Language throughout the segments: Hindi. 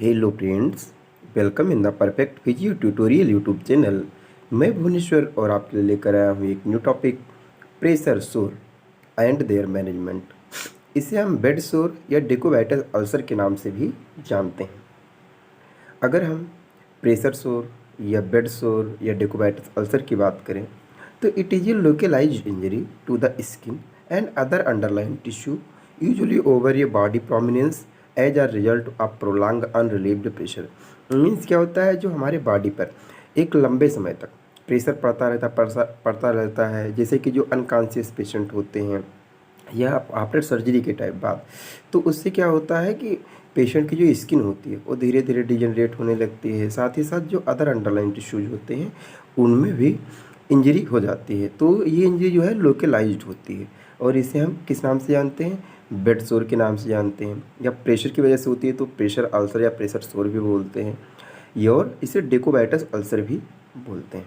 Hello friends, welcome in the perfect physio tutorial YouTube channel. मैं भुवनेश्वर और आपके लिए लेकर आया हूँ एक न्यू टॉपिक, प्रेशर सोर एंड देयर मैनेजमेंट। इसे हम बेड सोर या डेकोबाइटस अल्सर के नाम से भी जानते हैं। अगर हम प्रेशर सोर या बेड सोर या डेकोबाइटस अल्सर की बात करें तो it is a localised injury to the skin and other underline tissue usually over a body prominence as a result of prolong unrelieved pressure. Means क्या होता है, जो हमारे बॉडी पर एक लंबे समय तक प्रेशर पड़ता रहता है, जैसे कि जो अनकॉन्शियस पेशेंट होते हैं या आफ्टर सर्जरी के टाइप बाद, तो उससे क्या होता है कि पेशेंट की जो स्किन होती है वो धीरे धीरे डिजनरेट होने लगती है। साथ ही साथ जो अदर अंडरलाइन टिश्यूज होते हैं उनमें भी इंजरी हो जाती है। तो ये इंजरी जो है लोकलाइज्ड होती है और इसे हम किस नाम से जानते हैं, बेड सोर के नाम से जानते हैं। या प्रेशर की वजह से होती है तो प्रेशर अल्सर या प्रेशर सोर भी बोलते हैं, या और इसे डेकोबाइटस अल्सर भी बोलते हैं।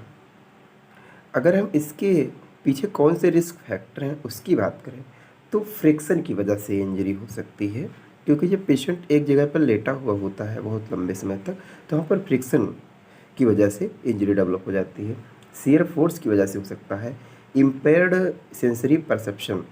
अगर हम इसके पीछे कौन से रिस्क फैक्टर हैं उसकी बात करें तो फ्रिक्शन की वजह से इंजरी हो सकती है, क्योंकि जब पेशेंट एक जगह पर लेटा हुआ होता है बहुत लंबे समय तक तो वहाँ पर फ्रिक्शन की वजह से इंजरी डेवलप हो जाती है। शियर फोर्स की वजह से हो सकता है। इम्पेयर्ड सेंसरी परसेप्शन,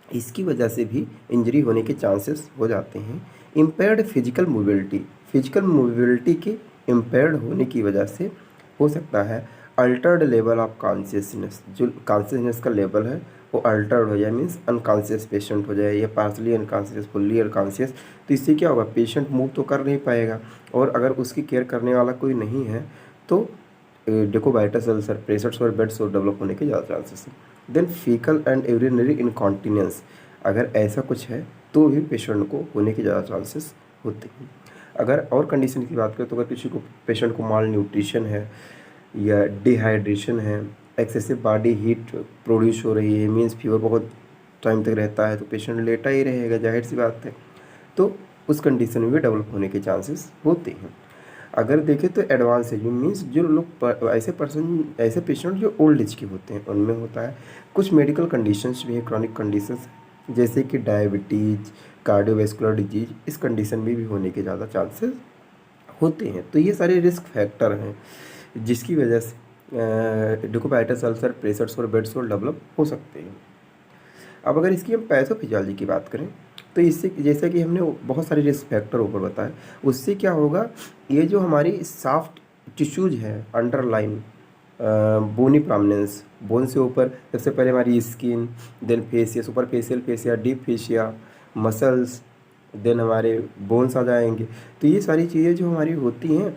इसकी वजह से भी इंजरी होने के चांसेस हो जाते हैं। इम्पेयर्ड फिजिकल मोबिलिटी के इम्पेयर्ड होने की वजह से हो सकता है। अल्टर्ड लेवल ऑफ कॉन्शियसनेस, जो कॉन्शियसनेस का लेवल है वो अल्टर्ड हो जाए, मीन्स अनकॉन्शियस पेशेंट हो जाए या पार्सली अनकॉन्शियस, फुल्ली अनकॉन्शियस। तो इससे क्या होगा, पेशेंट मूव तो कर नहीं पाएगा और अगर उसकी केयर करने वाला कोई नहीं है तो decubitus ulcer, pressure sore, bed sore develop होने के ज़्यादा चांसेस हैं। Then fecal and urinary incontinence, अगर ऐसा कुछ है तो भी पेशेंट को होने के ज़्यादा चांसेस होते हैं। अगर और कंडीशन की बात करें तो अगर किसी को पेशेंट को माल न्यूट्रिशन है या डिहाइड्रेशन है, एक्सेसिव बॉडी हीट प्रोड्यूस हो रही है, मीन्स फीवर बहुत टाइम तक रहता है तो पेशेंट लेटा ही रहेगा, जाहिर सी बात है, तो उस कंडीशन में भी डेवलप होने के चांसेस होते हैं। अगर देखें तो एडवांस एज में, मीन्स जो लोग ऐसे पेशेंट जो ओल्ड एज के होते हैं उनमें होता है। कुछ मेडिकल कंडीशंस भी हैं, क्रॉनिक कंडीशंस, जैसे कि डायबिटीज, कार्डियोवैस्कुलर डिजीज, इस कंडीशन में भी होने के ज़्यादा चांसेस होते हैं। तो ये सारे रिस्क फैक्टर हैं जिसकी वजह से डेकोबाइटस ulcer, pressure sore, bed sore develop हो सकते हैं। अब अगर इसकी हम पैथोफिजियोलॉजी की बात करें तो इससे, जैसा कि हमने बहुत सारे रिस्क फैक्टर ऊपर बताए, उससे क्या होगा, ये जो हमारी सॉफ्ट टिश्यूज है अंडरलाइन बोनी प्रोमिनेंस, बोन से ऊपर सबसे पहले हमारी skin, then fascia, superficial fascia, deep fascia, muscles, then हमारे बोन्स आ जाएंगे। तो ये सारी चीज़ें जो हमारी होती हैं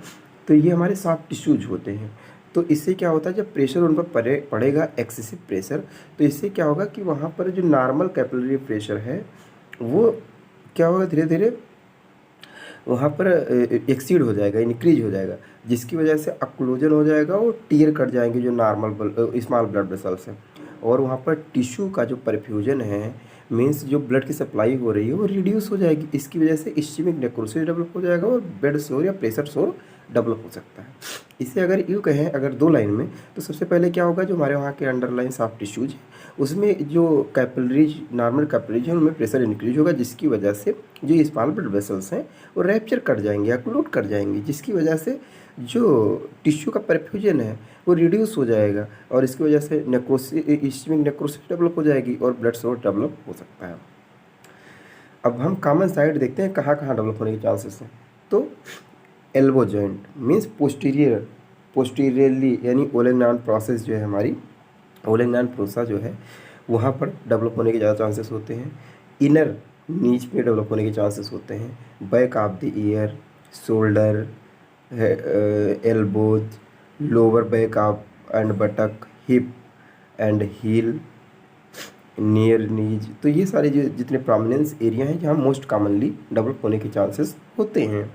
तो ये हमारे सॉफ्ट टिश्यूज होते हैं। तो इससे क्या होता है, जब प्रेशर उन पर पड़ेगा एक्सेसिव प्रेशर, तो इससे क्या होगा कि वहाँ पर जो नॉर्मल कैपिलरी प्रेशर है वो क्या होगा, धीरे धीरे वहाँ पर एक्सीड हो जाएगा, इंक्रीज हो जाएगा, जिसकी वजह से अक्लूजन हो जाएगा और टीयर कट जाएंगे जो नॉर्मल स्मॉल ब्लड वेसल्स हैं, और वहाँ पर टिश्यू का जो परफ्यूजन है, मीन्स जो ब्लड की सप्लाई हो रही है वो रिड्यूस हो जाएगी। इसकी वजह से इस्चेमिक नेक्रोसिस डेवलप हो जाएगा और बेड सोर या प्रेशर सोर डेवलप हो सकता है। इसे अगर यूँ कहें, अगर दो लाइन में, तो सबसे पहले क्या होगा, जो हमारे वहाँ के अंडरलाइन सॉफ्ट टिश्यूज है उसमें जो कैपिलरीज, नॉर्मल कैपिलरीज है उनमें प्रेशर इंक्रीज होगा, जिसकी वजह से जो स्मॉल ब्लड वेसल्स हैं वो रैप्चर कर जाएंगे, अक्लूड कर जाएंगे, जिसकी वजह से जो टिश्यू का परफ्यूजन है वो रिड्यूस हो जाएगा और इसकी वजह से नेक्रोसिस, इस्चेमिक नेक्रोसिस डेवलप हो जाएगी और ब्लड सोर डेवलप हो सकता है। अब हम कॉमन साइड देखते हैं कहाँ कहाँ डेवलप होने के चांसेस हैं। तो एल्बो जॉइंट, मीन्स पोस्टीरियरली, यानी ओलेग्नान प्रोसेस जो है हमारी, ओलेग्नान प्रोसा जो है वहाँ पर डेवलप होने के ज़्यादा चांसेस होते हैं। इनर नीच में डेवलप होने के चांसेस होते हैं। Back of the ear, shoulder, elbows, lower back of and buttock, hip and heel, near knees. तो ये सारे जो जितने प्रोमिनेंस एरिया हैं जहाँ मोस्ट कॉमनली डेवलप होने के चांसेस होते हैं।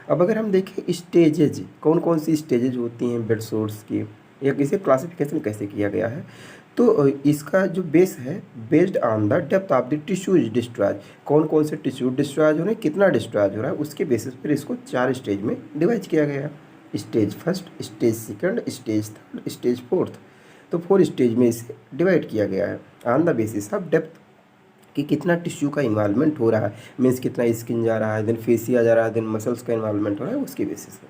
अब अगर हम देखें स्टेजेज, कौन कौन सी स्टेजेज होती हैं बेड सोर्स की, या इसे क्लासिफिकेशन कैसे किया गया है, तो इसका जो बेस है, based on the depth of the tissues destroys, कौन कौन से टिश्यू डिस्ट्रॉयज हो रहे हैं, कितना डिस्ट्रॉयज हो रहा है, उसके बेसिस पर इसको 4 स्टेज में डिवाइड किया गया है। Stage first, stage second, stage third, stage fourth. तो 4 स्टेज में इसे डिवाइड किया गया है on the basis of depth कि कितना टिश्यू का इन्वॉल्वमेंट हो रहा है, मीन्स कितना स्किन जा रहा है, देन फेसिया जा रहा है, देन मसल्स का इन्वॉल्वमेंट हो रहा है, उसके बेसिस पे।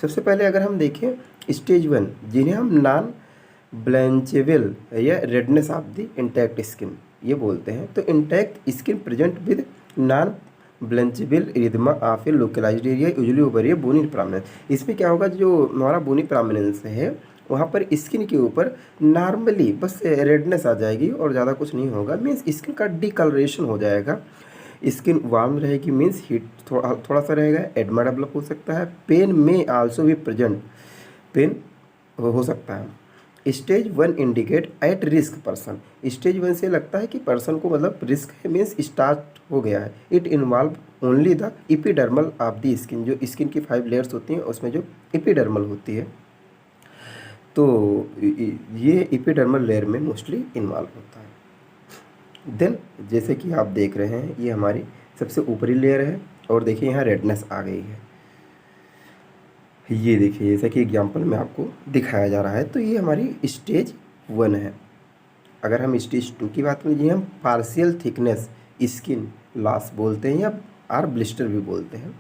सबसे पहले अगर हम देखें स्टेज 1, जिन्हें हम नॉन ब्लैंचेबल या redness of the intact skin ये बोलते हैं। तो intact skin present with non blanchable erythema of a localised area usually over a bony prominence. इसमें क्या होगा, जो हमारा बोनी प्रोमिनेंस है वहाँ पर स्किन के ऊपर नॉर्मली बस रेडनेस आ जाएगी और ज़्यादा कुछ नहीं होगा, मीन्स स्किन का डिकलरेशन हो जाएगा, स्किन वार्म रहेगी, मीन्स हीट थोड़ा सा रहेगा, एडमा डेवलप हो सकता है, पेन में आल्सो भी प्रेजेंट, पेन हो सकता है। Stage 1 indicate at risk person. Stage 1 से लगता है कि पर्सन को मतलब रिस्क है, मीन्स स्टार्ट हो गया है। It involve only the epidermal of the skin, जो स्किन की 5 लेयर्स होती हैं उसमें जो एपिडर्मल होती है, तो ये एपिडर्मल लेयर में मोस्टली इन्वॉल्व होता है। देन जैसे कि आप देख रहे हैं ये हमारी सबसे ऊपरी लेयर है और देखिए यहाँ रेडनेस आ गई है, ये देखिए जैसा कि एग्जांपल में आपको दिखाया जा रहा है। तो ये हमारी स्टेज 1 है। अगर हम स्टेज 2 की बात करें, हम पार्शियल थिकनेस स्किन लॉस बोलते हैं या आर ब्लिस्टर भी बोलते हैं।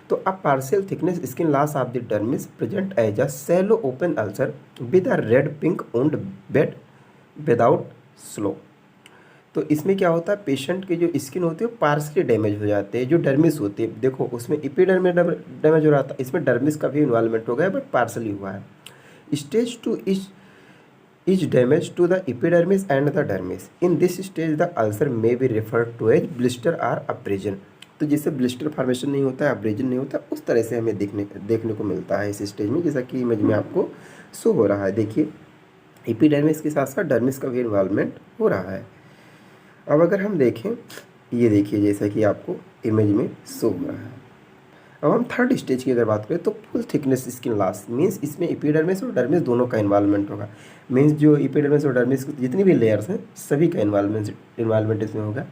तो अब partial thickness skin loss of the dermis present as a shallow open ulcer with a red pink on bed without slow. तो इसमें क्या होता है, पेशेंट के जो स्किन होती है पार्शली डैमेज हो जाते हैं, जो डर्मिस होती है, देखो उसमें एपिडर्मिस डैमेज हो रहा था, इसमें डर्मिस का भी इन्वॉल्वमेंट हो गया बट पार्शली हुआ है। Stage 2 is damage to the epidermis and the dermis. In this stage the ulcer may be referred to as blister or abrasion. तो जिससे ब्लिस्टर फॉर्मेशन नहीं होता है, अब्रेजन नहीं होता, उस तरह से हमें देखने को मिलता है इस स्टेज में, जैसा कि इमेज में आपको शो हो रहा है। देखिए एपिडर्मिस के साथ साथ डर्मिस का भी इन्वॉल्वमेंट हो रहा है। अब अगर हम देखें, ये देखिए जैसा कि आपको इमेज में शो हो रहा है। अब हम थर्ड स्टेज की अगर बात करें तो full thickness skin loss, means इसमें एपिडर्मिस और डर्मिस दोनों का इन्वॉल्वमेंट होगा, मीन्स जो एपिडर्मिस और डर्मिस जितनी भी लेयर्स हैं सभी का इन्वॉल्वमेंट इसमें होगा।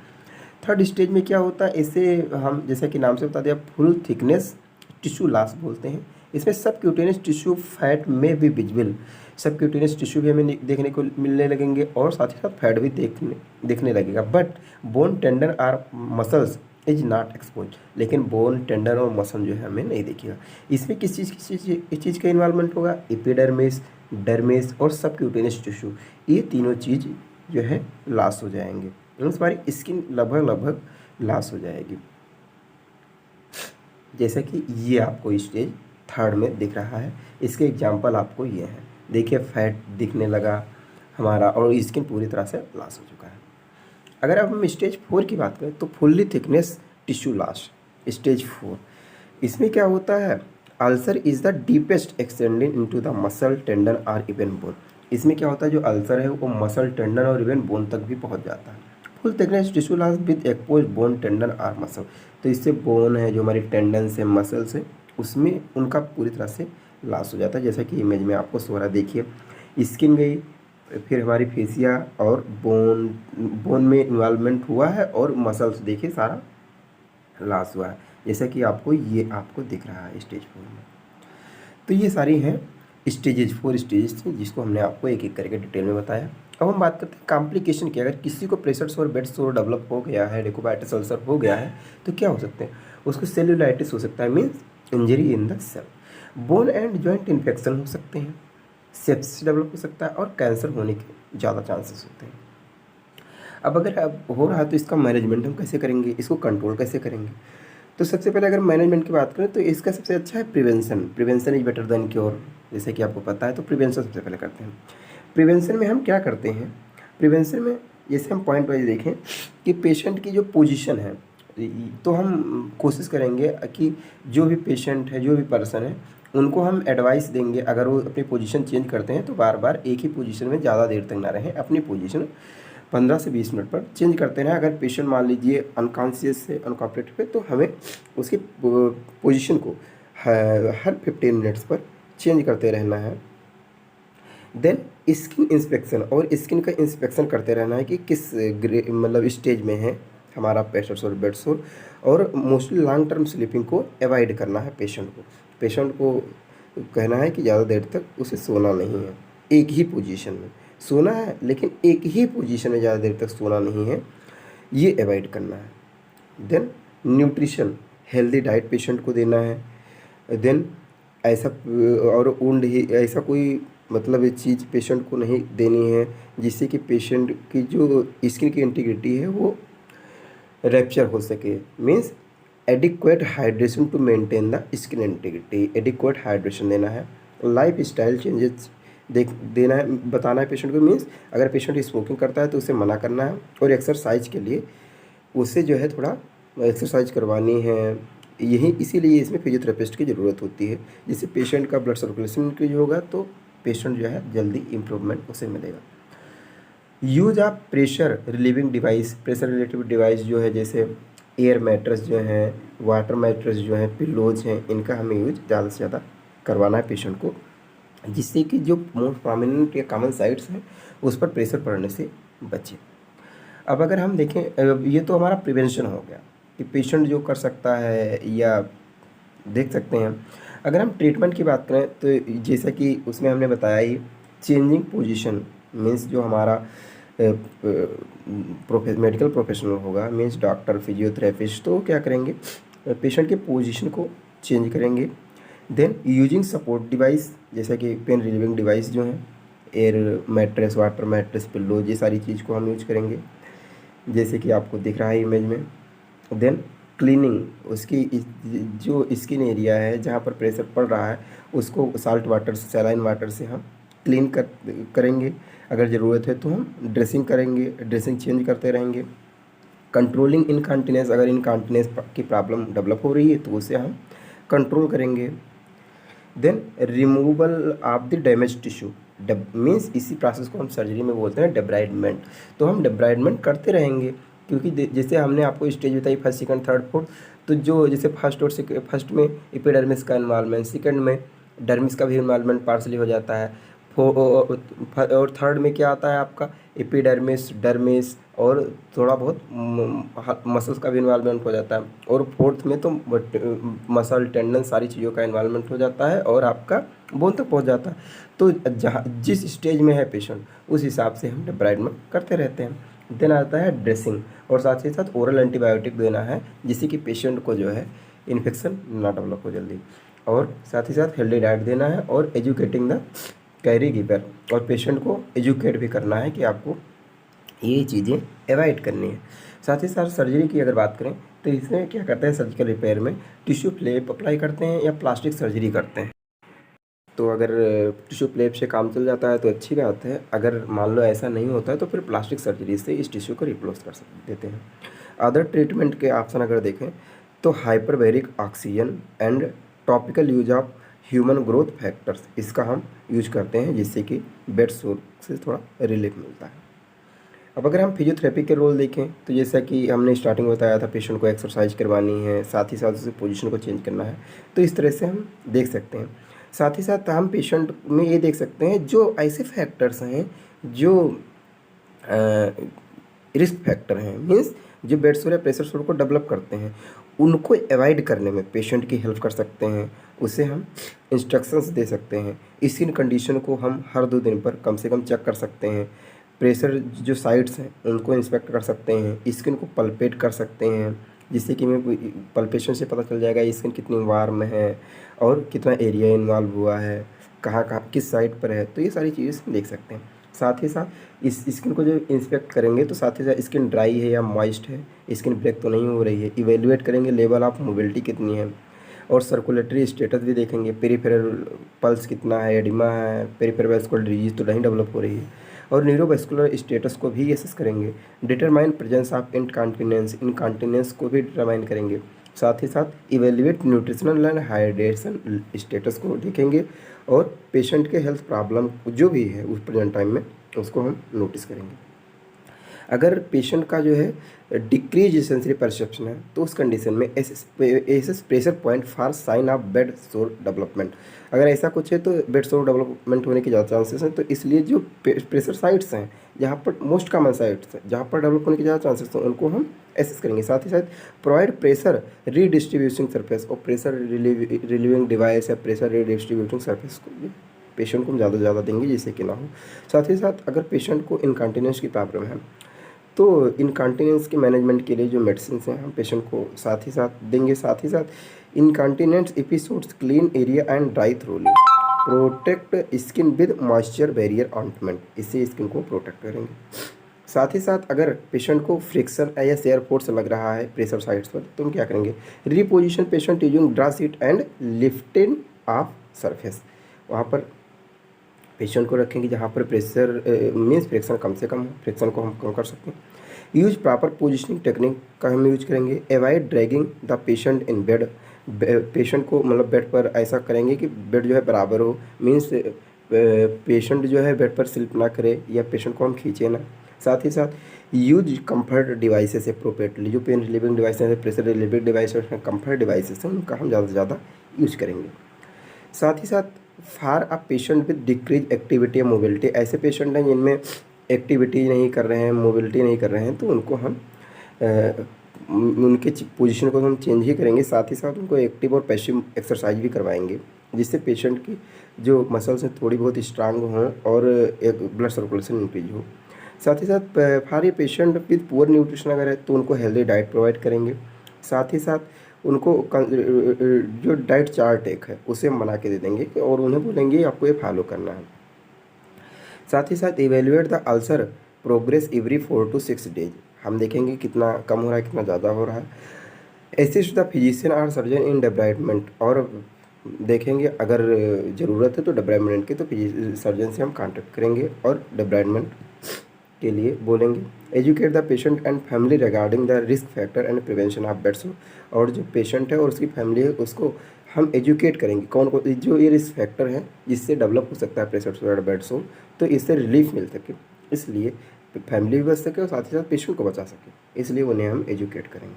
थर्ड स्टेज में क्या होता है, इसे हम जैसा कि नाम से बता दिया फुल थिकनेस टिश्यू लॉस बोलते हैं। इसमें सबक्यूटेनियस टिश्यू फैट में भी विजिबल, सबक्यूटेनियस टिश्यू भी हमें देखने को मिलने लगेंगे और साथ ही साथ फैट भी देखने लगेगा। But bone tendon our muscles is not expose, लेकिन बोन टेंडन और मसल जो है हमें नहीं दिखेगा। इसमें किस चीज़ का इन्वॉल्वमेंट होगा, एपिडर्मिस, डर्मिस और सबक्यूटेनियस टिश्यू, ये तीनों चीज़ जो है लॉस हो जाएंगे, हमारी स्किन लगभग लॉस हो जाएगी। जैसा कि ये आपको स्टेज 3 में दिख रहा है, इसके एग्जांपल आपको ये हैं। देखिए फैट दिखने लगा हमारा और स्किन पूरी तरह से लॉस हो चुका है। अगर अब हम स्टेज 4 की बात करें तो fully thickness tissue loss, stage 4। इसमें क्या होता है, ulcer is the deepest extending into the muscle tendon और इवन बोन। इसमें क्या होता है, जो अल्सर है वो मसल टेंडन और इवन बोन तक भी पहुंच जाता है। Full thickness tissue loss with expose bone tendon और मसल, तो इससे बोन है जो हमारी टेंडन्स है मसल्स है उसमें उनका पूरी तरह से लॉस हो जाता है। जैसा कि इमेज में आपको सो रहा, देखिए स्किन गई, फिर हमारी फेसिया और बोन में इन्वॉल्वमेंट हुआ है और मसल्स देखिए सारा लॉस हुआ है, जैसा कि आपको दिख रहा है स्टेज 4 में। तो ये सारी हैं स्टेजेस, 4 स्टेजेस थे जिसको हमने आपको एक एक करके डिटेल में बताया। अब हम बात करते हैं कॉम्प्लिकेशन की। अगर किसी को pressure sore, bed sore develop हो गया है, डेकुबाइटिस अल्सर हो गया है तो क्या हो सकते हैं, उसको सेल्यूलाइटिस हो सकता है, means injury in the cell, bone and joint infection हो सकते हैं, सेप्सिस डेवलप हो सकता है और कैंसर होने के ज़्यादा चांसेस होते हैं। अब अगर हो रहा है तो इसका मैनेजमेंट हम कैसे करेंगे, इसको कंट्रोल कैसे करेंगे। तो सबसे पहले अगर मैनेजमेंट की बात करें तो इसका सबसे अच्छा है prevention is better than cure, जैसे कि आपको पता है। तो प्रिवेंशन सबसे पहले करते हैं। प्रिवेंशन में हम क्या करते हैं, प्रिवेंशन में जैसे हम पॉइंट वाइज देखें कि पेशेंट की जो पोजीशन है, तो हम कोशिश करेंगे कि जो भी पेशेंट है, जो भी पर्सन है, उनको हम एडवाइस देंगे अगर वो अपनी पोजीशन चेंज करते हैं तो बार बार एक ही पोजीशन में ज़्यादा देर तक ना रहें, अपनी पोजीशन 15 से 20 मिनट पर चेंज करते रहें। अगर पेशेंट मान लीजिए अनकॉन्शियस है, अनकॉपरेटिव है, तो हमें उसकी पोजीशन को हर 15 मिनट्स पर चेंज करते रहना है। देन स्किन इंस्पेक्शन, और स्किन का इंस्पेक्शन करते रहना है कि किस मतलब स्टेज में है हमारा प्रेशर सोर, बेड सोर, और मोस्टली लॉन्ग टर्म स्लीपिंग को अवॉइड करना है। पेशेंट को कहना है कि ज़्यादा देर तक उसे सोना नहीं है, एक ही पोजीशन में सोना है, लेकिन एक ही पोजीशन में ज़्यादा देर तक सोना नहीं है। ये अवॉइड करना है। Then nutrition, healthy diet patient को देना है। देन ऐसा और वुंड ही ऐसा कोई मतलब ये चीज़ पेशेंट को नहीं देनी है जिससे कि पेशेंट की जो स्किन की इंटीग्रिटी है वो रैप्चर हो सके। Means adequate hydration to maintain the skin integrity, adequate hydration देना है। लाइफ स्टाइल चेंजेस देना है, बताना है पेशेंट को। मीन्स अगर पेशेंट स्मोकिंग करता है तो उसे मना करना है, और एक्सरसाइज के लिए उसे जो है थोड़ा एक्सरसाइज करवानी है। यही इसीलिए इसमें फिजियोथेरेपिस्ट की ज़रूरत होती है, जिससे पेशेंट का ब्लड सर्कुलेशन इंक्रीज होगा तो पेशेंट जो है जल्दी इम्प्रूवमेंट उसे मिलेगा। Use of pressure relieving device, pressure relative device जो है जैसे एयर मैट्रेस जो है, वाटर मैट्रेस जो है, पिलोज हैं, इनका हमें यूज ज़्यादा से ज़्यादा करवाना है पेशेंट को, जिससे कि जो मोस्ट प्रोमिनेंट या कॉमन साइट्स हैं उस पर प्रेशर पड़ने से बचे। अब अगर हम देखें, ये तो हमारा प्रिवेंशन हो गया कि पेशेंट जो कर सकता है या देख सकते हैं। अगर हम ट्रीटमेंट की बात करें तो जैसा कि उसमें हमने बताया ही, चेंजिंग पोजीशन मीन्स जो हमारा मेडिकल प्रोफेशनल होगा, मीन्स डॉक्टर, फिजियोथेरेपिस्ट, तो क्या करेंगे, पेशेंट के पोजीशन को चेंज करेंगे। देन यूजिंग सपोर्ट डिवाइस जैसा कि पेन रिलीविंग डिवाइस जो हैं, air mattress, water mattress, pillow, ये सारी चीज़ को हम यूज करेंगे जैसे कि आपको दिख रहा है इमेज में। देन क्लीनिंग, उसकी जो स्किन एरिया है जहाँ पर प्रेशर पड़ रहा है उसको साल्ट वाटर से, सैलाइन वाटर से हम क्लीन करेंगे। अगर ज़रूरत है तो हम ड्रेसिंग करेंगे, ड्रेसिंग चेंज करते रहेंगे। कंट्रोलिंग इनकॉन्टिनेंस, अगर इनकॉन्टिनेंस की प्रॉब्लम डेवलप हो रही है तो उसे हम कंट्रोल करेंगे। Then removal of the damage tissue, means इसी प्रोसेस को हम सर्जरी में बोलते हैं डेब्राइडमेंट। तो हम डेब्राइडमेंट करते रहेंगे, क्योंकि जैसे हमने आपको स्टेज बताई फर्स्ट, सेकंड, थर्ड, फोर्थ, तो जो जैसे फर्स्ट में एपिडर्मिस का इन्वॉल्वमेंट, सेकंड में डर्मिस का भी इन्वॉल्वमेंट पार्सली हो जाता है, और थर्ड में क्या आता है आपका एपिडर्मिस, डर्मिस, और थोड़ा बहुत मसल्स का भी इन्वॉल्वमेंट हो जाता है, और फोर्थ में तो मसल, टेंडन, सारी चीज़ों का इन्वॉल्वमेंट हो जाता है और आपका बोन तक पहुंच जाता है। तो जहाँ जिस स्टेज में है पेशेंट उस हिसाब से हम डेब्राइडमेंट करते रहते हैं। देन आता है ड्रेसिंग, और साथ ही साथ ओरल एंटीबायोटिक देना है जिससे कि पेशेंट को जो है इन्फेक्शन ना डेवलप हो जल्दी, और साथ ही साथ हेल्दी डाइट देना है, और एजुकेटिंग द कैरी गिवर, और पेशेंट को एजुकेट भी करना है कि आपको ये चीज़ें अवॉइड करनी है। साथ ही साथ सर्जरी की अगर बात करें तो इसमें क्या करते हैं, सर्जिकल रिपेयर में टिश्यू प्लेप अप्लाई करते हैं या प्लास्टिक सर्जरी करते हैं। तो अगर टिश्यू प्लेप से काम चल जाता है तो अच्छी बात है, अगर मान लो ऐसा नहीं होता है तो फिर प्लास्टिक सर्जरी से इस टिश्यू को रिप्लेस कर देते हैं। अदर ट्रीटमेंट के ऑप्शन अगर देखें तो hyperbaric oxygen and topical use of human growth factors, इसका हम यूज करते हैं जिससे कि बेड सोर से थोड़ा रिलीफ मिलता है। अब अगर हम फिजियोथेरेपी के रोल देखें तो जैसा कि हमने स्टार्टिंग में बताया था, पेशेंट को एक्सरसाइज करवानी है, साथ ही साथ उसे पोजीशन को चेंज करना है, तो इस तरह से हम देख सकते हैं। साथ ही साथ हम पेशेंट में ये देख सकते हैं जो ऐसे फैक्टर्स हैं जो रिस्क फैक्टर हैं, मीन्स जो बेड सोर या प्रेशर सोर को डेवलप करते हैं, उनको अवॉइड करने में पेशेंट की हेल्प कर सकते हैं। उसे हम इंस्ट्रक्शंस दे सकते हैं। स्किन कंडीशन को हम हर 2 दिन पर कम से कम चेक कर सकते हैं। प्रेशर जो साइट्स हैं उनको इंस्पेक्ट कर सकते हैं। स्किन को पल्पेट कर सकते हैं जिससे कि हमें पल्पेशन से पता चल जाएगा स्किन कितनी वार्म है और कितना एरिया इन्वॉल्व हुआ है, कहाँ कहाँ किस साइड पर है, तो ये सारी चीज़ें देख सकते हैं। साथ ही साथ इस स्किन को जो इंस्पेक्ट करेंगे तो साथ ही साथ स्किन ड्राई है या मॉइस्ट है, स्किन ब्लैक तो नहीं हो रही है, इवेल्युएट करेंगे लेवल ऑफ मोबिलिटी कितनी है, और सर्कुलेटरी स्टेटस भी देखेंगे, पेरिफेरल पल्स कितना है, एडिमा है, पेरिफेरल वैस्कुलर डिजीज तो नहीं डेवलप हो रही है, और न्यूरोवैस्कुलर स्टेटस को भी असेस करेंगे। डिटरमाइन प्रेजेंस ऑफ इनकॉन्टिनेंस को भी डिटरमाइन करेंगे। साथ ही साथ evaluate nutritional and hydration status को देखेंगे, और पेशेंट के हेल्थ प्रॉब्लम जो भी है उस प्रेजेंट टाइम में उसको हम नोटिस करेंगे। अगर पेशेंट का जो है डिक्रीज सेंसरी परसेप्शन है तो उस कंडीशन में as pressure point for sign of bed sore development, अगर ऐसा कुछ है तो बेड सोर डेवलपमेंट होने के ज़्यादा चांसेस हैं। तो इसलिए जो प्रेशर साइट्स हैं जहाँ पर मोस्ट कॉमन साइट्स हैं जहाँ पर डेवलप होने के ज़्यादा चांसेस हैं उनको हम एसेस करेंगे। साथ ही साथ प्रोवाइड प्रेशर रीडिस्ट्रीब्यूटिंग सरफेस, और प्रेशर रिलीविंग डिवाइस या प्रेशर रीडिस्ट्रीब्यूटिंग सरफेस को भी पेशेंट को हम ज़्यादा देंगे जिससे कि ना हो। साथ ही साथ अगर पेशेंट को इनकॉन्टिनेंस की प्रॉब्लम है तो इनकॉन्टिनेंस के मैनेजमेंट के लिए जो मेडिसिन हैं हम पेशेंट को साथ ही साथ देंगे। साथ ही साथ incontinence episodes clean area and dry thoroughly, protect skin with moisture barrier ointment, इससे स्किन को प्रोटेक्ट करेंगे। साथ ही साथ अगर पेशेंट को फ्रिक्शन या शेयर फोर्स लग रहा है प्रेशर साइड्स पर, तो हम क्या करेंगे, reposition patient using draw seat and lifting of surface, वहाँ पर पेशेंट को रखेंगे जहाँ पर प्रेशर मीन्स फ्रिक्शन कम से कम हो, फ्रिक्शन को हम कम कर सकते हैं। यूज प्रॉपर पोजिशनिंग टेक्निक का हम यूज करेंगे। Avoid dragging the patient in bed, patient को मतलब बेड पर ऐसा करेंगे कि बेड जो है बराबर हो, मीन्स पेशेंट जो है बेड पर स्लिप ना करे या पेशेंट को हम खींचे ना। साथ ही साथ यूज कंफर्ट डिवाइसेस अप्रोप्रिएटली, जो पेन रिलीविंग डिवाइसेस है, प्रेशर रिलीविंग डिवाइसेस हैं, कंफर्ट डिवाइसेस हैं, उनका हम ज़्यादा से ज़्यादा यूज करेंगे। साथ ही साथ for a patient with decrease activity या मोबिलिटी, ऐसे पेशेंट हैं जिनमें एक्टिविटी नहीं कर रहे हैं, मोबिलिटी नहीं कर रहे हैं, तो उनको हम उनके पोजीशन को हम चेंज ही करेंगे। साथ ही साथ उनको एक्टिव और पैसिव एक्सरसाइज भी करवाएंगे, जिससे पेशेंट की जो मसल्स हैं थोड़ी बहुत स्ट्रांग हों और एक ब्लड सर्कुलेशन इंक्रीज हो। साथ ही साथ for a patient with poor nutrition अगर है तो उनको हेल्दी डाइट प्रोवाइड करेंगे। साथ ही साथ उनको जो डाइट चार्ट एक है उसे हम बना के दे देंगे और उन्हें बोलेंगे आपको ये फॉलो करना है। साथ ही साथ evaluate the ulcer progress every 4 to 6 days, हम देखेंगे कितना कम हो रहा है कितना ज़्यादा हो रहा है। असिस्ट द फिजिशियन और सर्जन इन डेब्राइडमेंट, और देखेंगे अगर ज़रूरत है तो डेब्राइडमेंट की तो सर्जन से हम कांटेक्ट करेंगे और डेब्राइडमेंट के लिए बोलेंगे। Educate the patient and family regarding the risk factor and prevention of bed सोर, और जो पेशेंट है और उसकी फैमिली है उसको हम एजुकेट करेंगे कौन कौन जो ये रिस्क फैक्टर है जिससे डेवलप हो सकता है प्रेशर सोर बेड सोर, तो इससे रिलीफ मिल सके, इसलिए फैमिली भी बच सके और साथ ही साथ पेशेंट को बचा सके, इसलिए उन्हें हम एजुकेट करेंगे।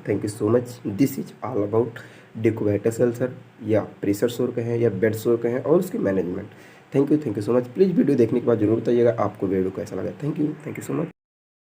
Thank you so much. This is all about decubitus ulcer या प्रेशर सोर कहें या बेड सोर कहें और उसकी management. Thank you so much. Please video देखने के बाद जरूर बताइएगा आपको वीडियो कैसा लगा। Thank you so much.